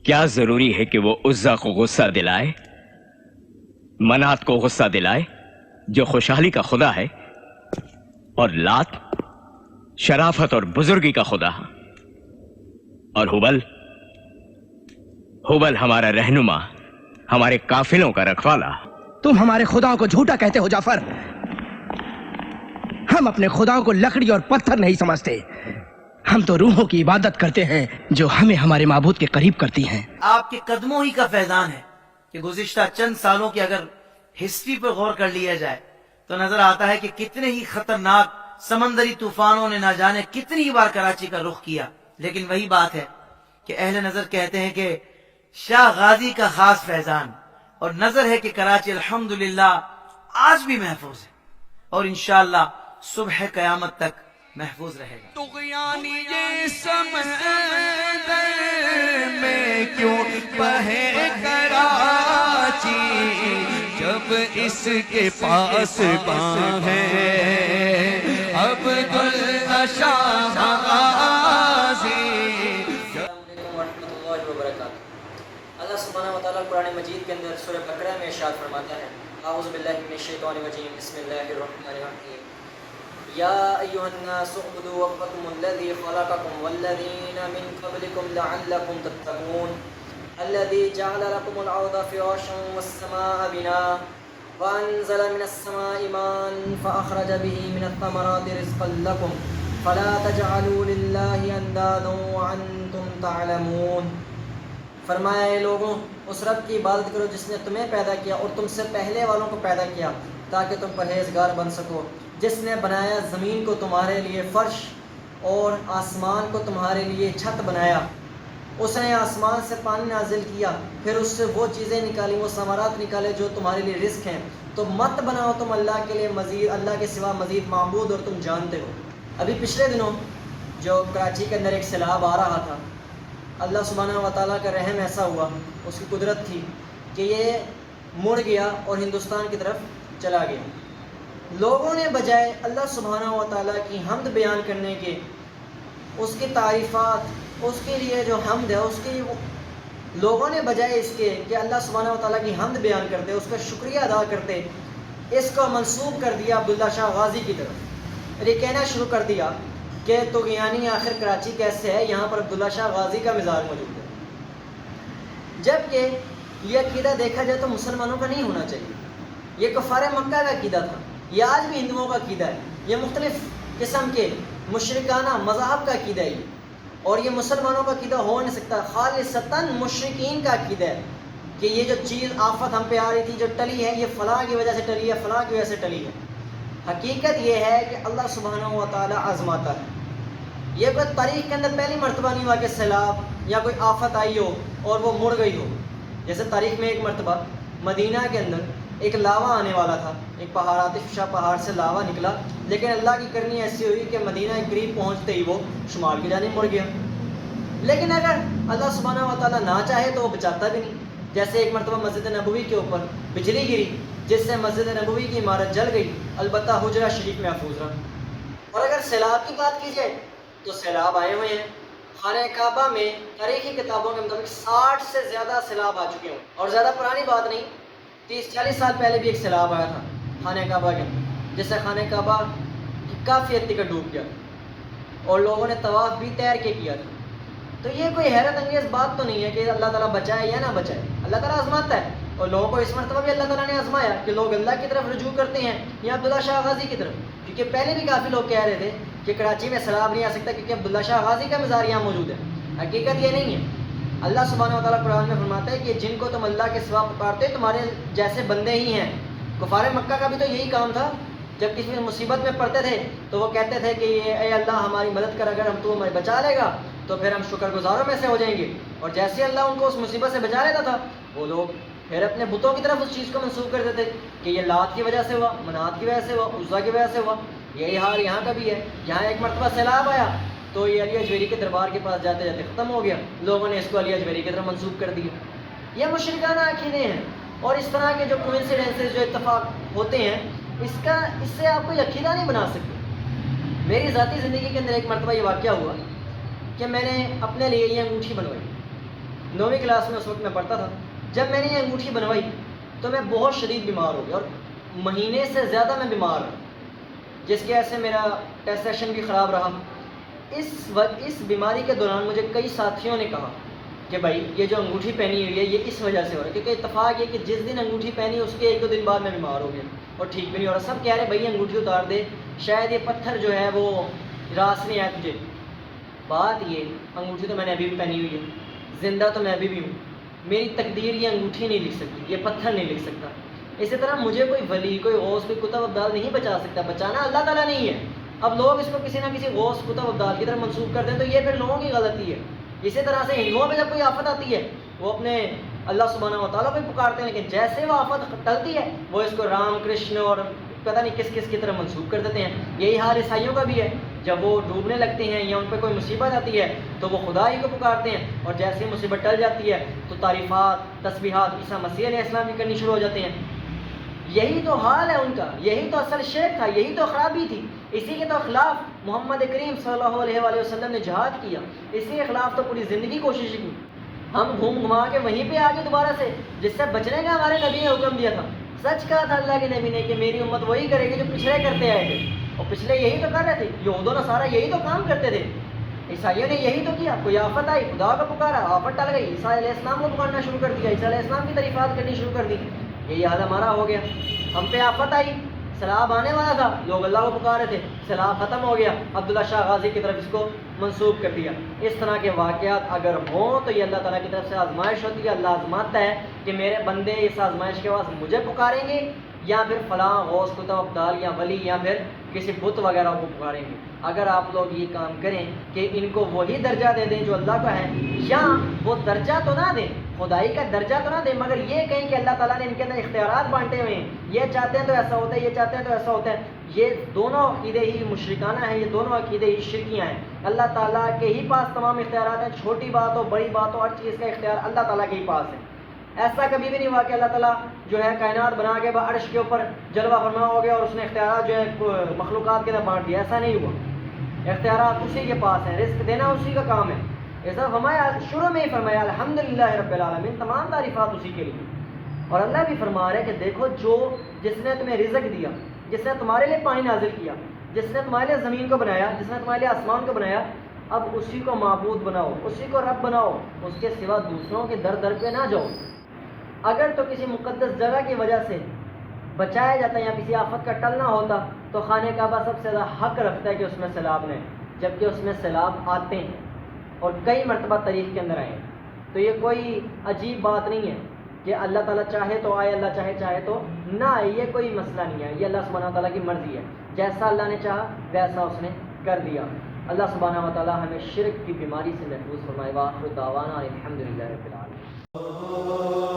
کیا ضروری ہے کہ وہ عزا کو غصہ دلائے، منات کو غصہ دلائے جو خوشحالی کا خدا ہے، اور لات شرافت اور بزرگی کا خدا ہے، اور ہبل ہمارا رہنما، ہمارے قافلوں کا رکھوالا۔ تم ہمارے خداؤں کو جھوٹا کہتے ہو جعفر۔ ہم اپنے خداؤں کو لکڑی اور پتھر نہیں سمجھتے، ہم تو روحوں کی عبادت کرتے ہیں جو ہمیں ہمارے معبود کے قریب کرتی ہیں۔ آپ کے قدموں ہی کا فیضان ہے کہ گزشتہ چند سالوں کی اگر ہسٹری پر غور کر لیا جائے تو نظر آتا ہے کہ کتنے ہی خطرناک سمندری طوفانوں نے نہ جانے کتنی بار کراچی کا رخ کیا، لیکن وہی بات ہے کہ اہل نظر کہتے ہیں کہ شاہ غازی کا خاص فیضان اور نظر ہے کہ کراچی الحمدللہ آج بھی محفوظ ہے اور انشاءاللہ صبح قیامت تک محفوظ رہے گا۔ طغیانی یہ سمندر میں کیوں بہے کراچی، جب اس کے پاس باں ہے عبداللہ شاہ غازی۔ السلام علیکم ورحمۃ اللہ وبرکاتہ۔ اللہ سبحانہ وتعالیٰ قرآن مجید کے اندر سورہ بقرہ میں ارشاد فرماتا ہے، اعوذ باللہ من الشیطان الرجیم، بسم اللہ الرحمن الرحیم، یا ایھا الناس اعبدوا ربکم الذی خلقکم والذین من قبلکم لعلکم تتقون الذی جعل لکم الارض فراشا والسماء بناء وانزل من السماء ماء فاخرج به من الثمرات رزقا لکم فلا تجعلوا للہ اندادا وانتم تعلمون۔ فرمایا اے لوگوں، اس رب کی عبادت کرو جس نے تمہیں پیدا کیا اور تم سے پہلے والوں کو پیدا کیا تاکہ تم پرہیزگار بن سکو، جس نے بنایا زمین کو تمہارے لیے فرش اور آسمان کو تمہارے لیے چھت بنایا، اس نے آسمان سے پانی نازل کیا، پھر اس سے وہ چیزیں نکالی، وہ ثمرات نکالے جو تمہارے لیے رزق ہیں، تو مت بناؤ تم اللہ کے لیے مزید، اللہ کے سوا مزید معبود اور تم جانتے ہو۔ ابھی پچھلے دنوں جو کراچی کے اندر ایک سیلاب آ رہا تھا، اللہ سبحانہ و تعالیٰ کا رحم ایسا ہوا، اس کی قدرت تھی کہ یہ مڑ گیا اور ہندوستان کی طرف چلا گیا۔ لوگوں نے بجائے اللہ سبحانہ و تعالیٰ کی حمد بیان کرنے کے، اس کی تعریفات، اس کے لیے جو حمد ہے اس کی، لوگوں نے بجائے اس کے کہ اللہ سبحانہ و تعالیٰ کی حمد بیان کرتے، اس کا شکریہ ادا کرتے، اس کو منسوب کر دیا عبداللہ شاہ غازی کی طرف، اور یہ کہنا شروع کر دیا کہ طغیانی آخر کراچی کیسے ہے، یہاں پر عبداللہ شاہ غازی کا مزار موجود ہے، جبکہ یہ عقیدہ دیکھا جائے تو مسلمانوں کا نہیں ہونا چاہیے، یہ کفار مکہ کا عقیدہ تھا، یہ آج بھی ہندوؤں کا عقیدہ ہے، یہ مختلف قسم کے مشرکانہ مذاہب کا عقیدہ ہے یہ، اور یہ مسلمانوں کا عقیدہ ہو نہیں سکتا، خالصتاً مشرکین کا عقیدہ ہے کہ یہ جو چیز آفت ہم پہ آ رہی تھی جو ٹلی ہے، یہ فلاں کی وجہ سے ٹلی ہے، فلاں کی وجہ سے ٹلی ہے۔ حقیقت یہ ہے کہ اللہ سبحانہ و تعالیٰ آزماتا ہے، یہ کوئی تاریخ کے اندر پہلی مرتبہ نہیں ہوا کہ سیلاب یا کوئی آفت آئی ہو اور وہ مڑ گئی ہو۔ جیسے تاریخ میں ایک مرتبہ مدینہ کے اندر ایک لاوا آنے والا تھا، ایک پہاڑ آتش فشاں پہاڑ سے لاوا نکلا، لیکن اللہ کی کرنی ایسی ہوئی کہ مدینہ کے قریب پہنچتے ہی وہ شمال کی جانب مڑ گیا۔ لیکن اگر اللہ سبحانہ و تعالیٰ نہ چاہے تو وہ بچاتا بھی نہیں۔ جیسے ایک مرتبہ مسجد نبوی کے اوپر بجلی گری جس سے مسجد نبوی کی عمارت جل گئی، البتہ حجرہ شریف محفوظ رہا۔ اور اگر سیلاب کی بات کی جائے تو سیلاب آئے ہوئے ہیں، خانہ کعبہ میں تاریخی کتابوں کے مطابق 60 سے زیادہ سیلاب آ چکے ہیں، اور زیادہ پرانی بات نہیں، 30-40 سال پہلے بھی ایک سیلاب آیا تھا خانہ کعبہ کے اندر، جس سے خانہ کعبہ کی کافی حد تک ڈوب گیا اور لوگوں نے طواف بھی تیر کے کیا تھا۔ تو یہ کوئی حیرت انگیز بات تو نہیں ہے کہ اللہ تعالیٰ بچائے یا نہ بچائے، اللہ تعالیٰ آزماتا ہے، اور لوگوں کو اس مرتبہ بھی اللہ تعالیٰ نے آزمایا کہ لوگ اللہ کی طرف رجوع کرتے ہیں یا عبداللہ شاہ غازی کی طرف، کیونکہ پہلے بھی کافی لوگ کہہ رہے تھے کہ کراچی میں سیلاب نہیں آ سکتا کیونکہ عبداللہ شاہ غازی کا مزار یہاں موجود ہے۔ حقیقت یہ نہیں ہے، اللہ سبحانہ و تعالیٰ قرآن میں فرماتا ہے کہ جن کو تم اللہ کے سوا پکارتے تمہارے جیسے بندے ہی ہیں۔ کفار مکہ کا بھی تو یہی کام تھا، جب کسی مصیبت میں پڑتے تھے تو وہ کہتے تھے کہ اے اللہ ہماری مدد کر، اگر تو ہمیں بچا لے گا تو پھر ہم شکر گزاروں میں سے ہو جائیں گے، اور جیسے اللہ ان کو اس مصیبت سے بچا لیتا تھا وہ لوگ پھر اپنے بتوں کی طرف اس چیز کو منسوخ کر دیتے کہ یہ لات کی وجہ سے ہوا، منات کی وجہ سے ہوا، عزا کی وجہ سے ہوا۔ یہی حال یہاں کا بھی ہے، یہاں ایک مرتبہ سیلاب آیا تو یہ علی اجویری کے دربار کے پاس جاتے جاتے ختم ہو گیا، لوگوں نے اس کو علی اجویری کی طرف منسوخ کر دیا۔ یہ مشرکانہ عقیدے ہیں، اور اس طرح کے جو کوئنسیڈنسز جو اتفاق ہوتے ہیں اس سے آپ کوئی عقیدہ نہیں بنا سکتے۔ میری ذاتی زندگی کے اندر ایک مرتبہ یہ واقعہ ہوا کہ میں نے اپنے لیے یہ انگوٹھی بنوائی، 9ویں کلاس میں اس وقت میں پڑھتا تھا. جب میں نے یہ انگوٹھی بنوائی تو میں بہت شدید بیمار ہو گیا اور مہینے سے زیادہ میں بیمار ہوں, جس کی وجہ سے میرا ٹیسٹ سیشن بھی خراب رہا. اس بیماری کے دوران مجھے کئی ساتھیوں نے کہا کہ بھائی یہ جو انگوٹھی پہنی ہوئی ہے یہ اس وجہ سے ہو رہا ہے, کیونکہ اتفاق یہ کہ جس دن انگوٹھی پہنی اس کے 1-2 دن بعد میں بیمار ہو گیا اور ٹھیک بھی نہیں ہو رہا. سب کہہ رہے بھائی انگوٹھی اتار دے, شاید یہ پتھر جو ہے وہ راس نہیں آیا تجھے. بات یہ انگوٹھی تو میں نے ابھی بھی پہنی ہوئی ہے, زندہ تو میں ابھی بھی ہوں, میری تقدیر یہ انگوٹھی نہیں لکھ سکتی, یہ پتھر نہیں لکھ سکتا. اسی طرح مجھے کوئی ولی, کوئی غوث, کوئی کتب ابدال نہیں بچا سکتا. بچانا اللہ تعالیٰ نہیں ہے. اب لوگ اس کو کسی نہ کسی غوث, کتب ابدال کی طرف منسوخ کرتے ہیں تو یہ پھر لوگوں کی غلطی ہے. اسی طرح سے ہندوؤں میں جب کوئی آفت آتی ہے وہ اپنے اللہ سبحانہ و تعالیٰ کو پکارتے ہیں, لیکن جیسے وہ آفت ٹلتی ہے وہ اس کو رام کرشن اور پتہ نہیں کس کس کی طرف منسوخ کر دیتے ہیں. یہی حال عیسائیوں کا بھی ہے. جب وہ ڈوبنے لگتے ہیں یا ان پہ کوئی مصیبت آتی ہے تو وہ خدا ہی کو پکارتے ہیں, اور جیسے ہی مصیبت ٹل جاتی ہے تو تعریفات, تسبیحات عیسیٰ مسیح علیہ السلام کی کرنی شروع ہو جاتے ہیں. یہی تو حال ہے ان کا, یہی تو اصل شرک تھا, یہی تو خرابی تھی. اسی کے تو خلاف محمد کریم صلی اللہ علیہ وآلہ وسلم نے جہاد کیا, اسی کے خلاف تو پوری زندگی کوشش کی. ہم گھوم گھما کے وہیں پہ آگے دوبارہ سے جس سے بچنے کا ہمارے نبی نے حکم دیا تھا. سچ کہا تھا اللہ کے نبی نے کہ میری امت وہی کرے گی جو پچھلے کرتے آئے تھے, اور پچھلے یہی تو کر رہے تھے. یہود و نصارہ یہی تو کام کرتے تھے, عیسائیوں نے یہی تو کیا. کوئی آفت آئی خدا کا پکارا, آفت ٹل گئی, عیسیٰ علیہ السلام کو پکارنا شروع کر دیا, عیسیٰ علیہ السلام کی تعریفات کرنی شروع کر دی. یہی حال ہمارا ہو گیا. ہم پہ آفت آئی, سیلاب آنے والا تھا, لوگ اللہ کو پکار رہے تھے, سیلاب ختم ہو گیا, عبداللہ شاہ غازی کی طرف اس کو منسوخ کر دیا. اس طرح کے واقعات اگر ہوں تو یہ اللہ تعالیٰ کی طرف سے آزمائش ہوتی ہے. اللہ آزماتا ہے کہ میرے بندے اس آزمائش کے بعد مجھے پکاریں گے یا پھر فلاں غوث, کتب ابدال یا ولی یا پھر کسی بت وغیرہ کو پکاریں گے. اگر آپ لوگ یہ کام کریں کہ ان کو وہی درجہ دے دیں جو اللہ کا ہے, یا وہ درجہ تو نہ دیں, خدائی کا درجہ تو نہ دیں, مگر یہ کہیں کہ اللہ تعالیٰ نے ان کے اندر اختیارات بانٹے ہوئے ہیں, یہ چاہتے ہیں تو ایسا ہوتا ہے, یہ چاہتے ہیں تو ایسا ہوتا ہے. یہ دونوں عقیدے ہی مشرکانہ ہیں, یہ دونوں عقیدے ہی شرکیاں ہیں. اللہ تعالیٰ کے ہی پاس تمام اختیارات ہیں, چھوٹی بات ہو بڑی بات ہو, ہر چیز کا اختیار اللہ تعالیٰ کے ہی پاس ہے. ایسا کبھی بھی نہیں ہوا کہ اللہ تعالیٰ جو ہے کائنات بنا کے عرش کے اوپر جلوہ فرما ہو گیا اور اس نے اختیارات جو ہے مخلوقات کے اندر بانٹ دیا. ایسا نہیں ہوا. اختیارات اسی کے پاس ہیں, رزق دینا اسی کا کام ہے. ایسا فرمایا, شروع میں ہی فرمایا الحمدللہ رب العالمین, تمام تعریفات اسی کے لیے. اور اللہ بھی فرما رہا ہے کہ دیکھو جس نے تمہیں رزق دیا, جس نے تمہارے لیے پانی نازل کیا, جس نے تمہارے لیے زمین کو بنایا, جس نے تمہارے لیے آسمان کو بنایا, اب اسی کو معبود بناؤ, اسی کو رب بناؤ, اس کے سوا دوسروں کے در در پہ نہ جاؤ. اگر تو کسی مقدس جگہ کی وجہ سے بچایا جاتا ہے یا کسی آفت کا ٹلنا ہوتا تو خانہ کعبہ سب سے زیادہ حق رکھتا ہے کہ اس میں سیلاب نہیں, جبکہ اس میں سیلاب آتے ہیں اور کئی مرتبہ تاریخ کے اندر آئے. تو یہ کوئی عجیب بات نہیں ہے کہ اللہ تعالیٰ چاہے تو آئے, اللہ چاہے تو نہ آئے. یہ کوئی مسئلہ نہیں ہے, یہ اللہ سبحانہ و تعالیٰ کی مرضی ہے. جیسا اللہ نے چاہا ویسا اس نے کر دیا. اللہ سبحانہ و تعالیٰ ہمیں شرک کی بیماری سے محفوظ فرمائے. وآخر دعوانا الحمدللہ رب العالمین.